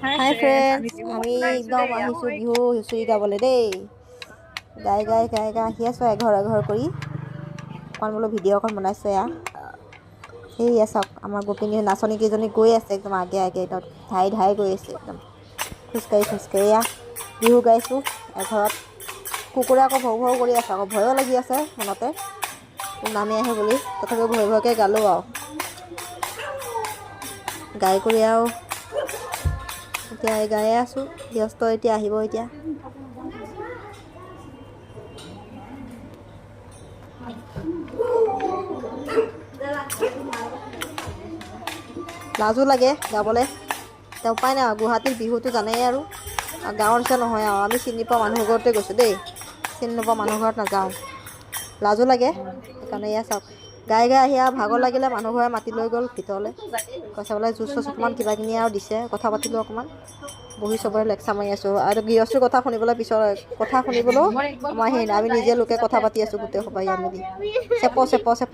হাই friends, আমি একদম আহিছোঁ বিহু হুঁচৰি গাবলৈ দেই। গাই গাই গাই গাই আহি আছোঁ এঘৰ এঘৰ কৰি। অকণ বোলো ভিডিঅ' অকণ বনাইছোঁ এয়া। সেয়া চাওক, আমাৰ গোপিনী নাচনীকেইজনী গৈ আছে একদম আগে আগে, একদম ধাই ধাই গৈ আছে একদম খোজকাঢ়ি খোজকাঢ়ি। এয়া বিহু গাইছোঁ এঘৰত। কুকুৰে আকৌ ভৌ ভৌ কৰি আছে, আকৌ ভয়ো লাগি আছে মনতে নামি আহে বুলি। তথাপিও ভয় ভয়কৈ গালোঁ আৰু গাই কৰি আৰু এতিয়া গায়ে আছোঁ। ব্যস্ত এতিয়া আহিব এতিয়া। লাজো লাগে গাবলৈ, এতিয়া উপায় নাই আৰু। গুৱাহাটীৰ বিহুটো জানেই আৰু গাঁৱৰ নিচিনা নহয় আৰু। আমি চিনি পোৱা মানুহ ঘৰতে গৈছোঁ দেই, চিনি নোপোৱা মানুহ ঘৰত নাযাওঁ। লাজো লাগে সেইকাৰণে। এয়া চাওক, গাই গাই আহি আৰু ভাগৰ লাগিলে মানুহ ঘৰে মাতি লৈ গ'ল ভিতৰলৈ। কৈছে বোলে জুচ চুচ অকণমান কিবা কিনি আৰু দিছে। কথা পাতিলোঁ অকণমান, বহি চবৰে লেকচাৰ মাৰি আছোঁ। আৰু গৃহস্থৰ কথা শুনিবলৈ পিছৰ কথা শুনিবলৈও আমাৰ সেই নাই, আমি নিজে লোকে কথা পাতি আছোঁ গোটেই সোপাই মিলি চেপ চেপ চেপ চেপ।